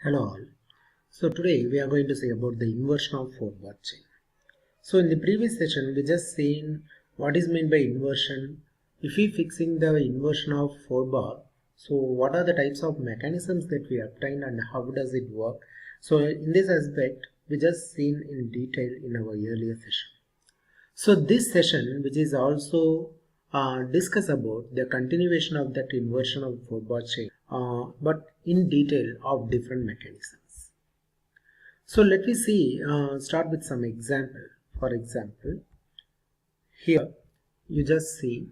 Hello all. So today we are going to say about the inversion of forward chain. So in the previous session we just seen what is meant by inversion. If we fixing the inversion of 4 bar, so what are the types of mechanisms that we obtain and how does it work? So in this aspect we just seen in detail in our earlier session. So this session, which is also discuss about the continuation of that inversion of 4 bar chain, but in detail of different mechanisms. So let me see, start with some example. For example, here you just see,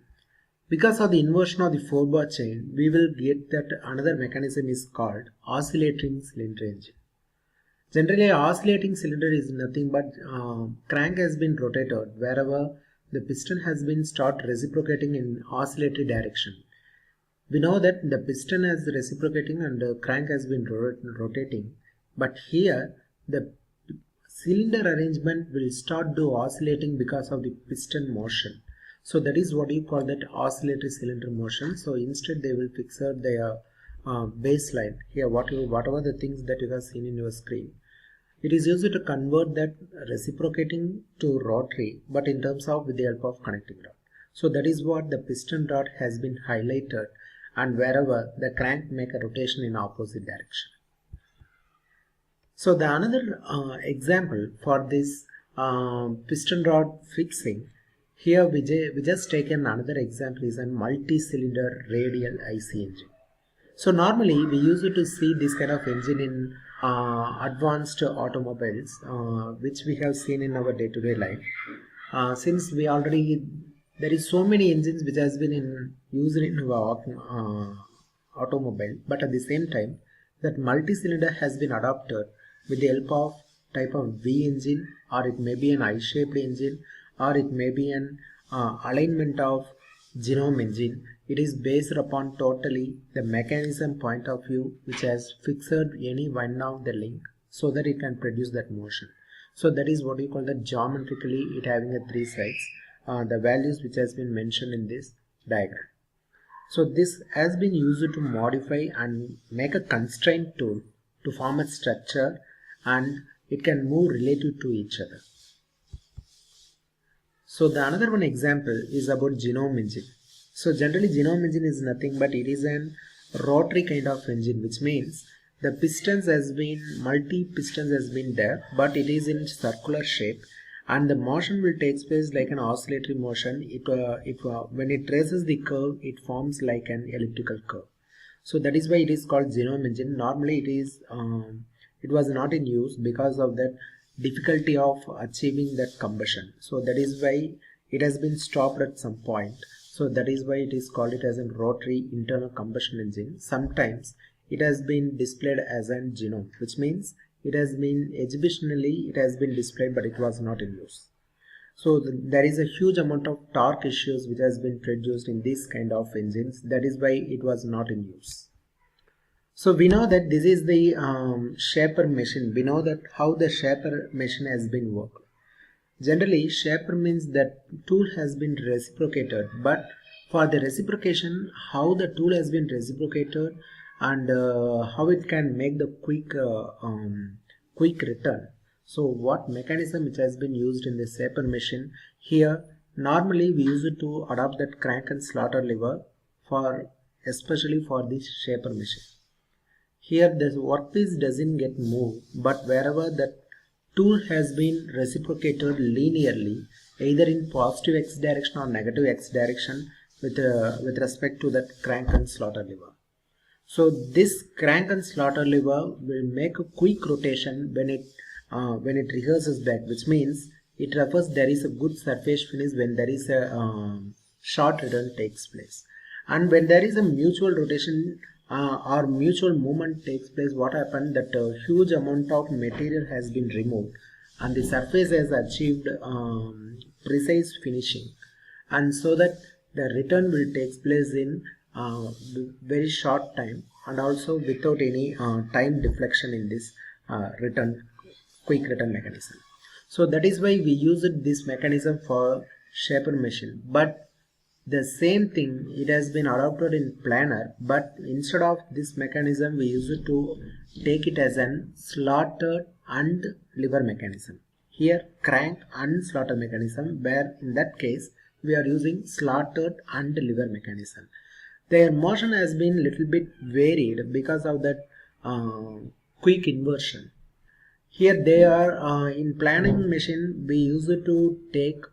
because of the inversion of the 4 bar chain, we will get that another mechanism is called oscillating cylinder engine. Generally, oscillating cylinder is nothing but crank has been rotated wherever the piston has been start reciprocating in oscillatory direction. We know that the piston is reciprocating and the crank has been rotating, but here the cylinder arrangement will start to oscillating because of the piston motion. So that is what you call that oscillatory cylinder motion. So instead they will fix their baseline here, whatever the things that you have seen in your screen. It is used to convert that reciprocating to rotary, but in terms of with the help of connecting rod. So that is what the piston rod has been highlighted, and wherever the crank make a rotation in opposite direction. So the another example for this piston rod fixing, here we just taken another example is a multi-cylinder radial IC engine. So normally we used to see this kind of engine in advanced automobiles, which we have seen in our day-to-day life. Since we already there is so many engines which has been used in our automobile, but at the same time that multi-cylinder has been adopted with the help of type of V engine, or it may be an I-shaped engine, or it may be an alignment of genome engine. It is based upon totally the mechanism point of view, which has fixed any one of the link so that it can produce that motion. So that is what we call that geometrically it having a 3 sides, the values which has been mentioned in this diagram. So this has been used to modify and make a constraint tool to form a structure, and it can move relative to each other. So the another one example is about genome engine. So generally genome engine is nothing but it is an rotary kind of engine, which means the pistons has been multi pistons has been there, but it is in circular shape, and the motion will take place like an oscillatory motion. When it traces the curve, it forms like an elliptical curve. So that is why it is called genome engine. Normally it was not in use because of that difficulty of achieving that combustion. So that is why it has been stopped at some point. So that is why it is called it as a rotary internal combustion engine. Sometimes it has been displayed as an genome, which means it has been exhibitionally it has been displayed, but it was not in use. So there is a huge amount of torque issues which has been produced in this kind of engines. That is why it was not in use. So we know that this is the shaper machine. We know that how the shaper machine has been worked. Generally, shaper means that tool has been reciprocated, but for the reciprocation, how the tool has been reciprocated and how it can make the quick return. So what mechanism which has been used in the shaper machine here? Normally we use it to adopt that crank and slaughter lever especially for this shaper machine. Here the workpiece doesn't get moved, but wherever that tool has been reciprocated linearly, either in positive x direction or negative x direction with respect to that crank and slaughter lever. So this crank and slaughter lever will make a quick rotation when it reverses back, which means it refers there is a good surface finish when there is a short return takes place. And when there is a mutual rotation or mutual movement takes place, what happened that a huge amount of material has been removed and the surface has achieved precise finishing, and so that the return will take place in very short time and also without any time deflection in this quick return mechanism. So that is why we use this mechanism for shaper machine. But The same thing, it has been adopted in planer, but instead of this mechanism, we use it to take it as an slotted and lever mechanism. Here, crank and slotted mechanism, where in that case, we are using slotted and lever mechanism. Their motion has been little bit varied because of that quick inversion. Here they are in planning machine, we use it to take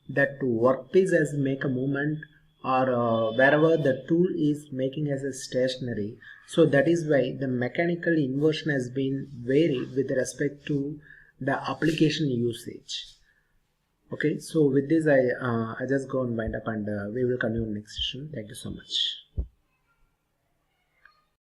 that workpiece as make a movement, or wherever the tool is making as a stationary. So that is why the mechanical inversion has been varied with respect to the application usage. Okay, so with this I just go and wind up, and we will continue next session. Thank you so much.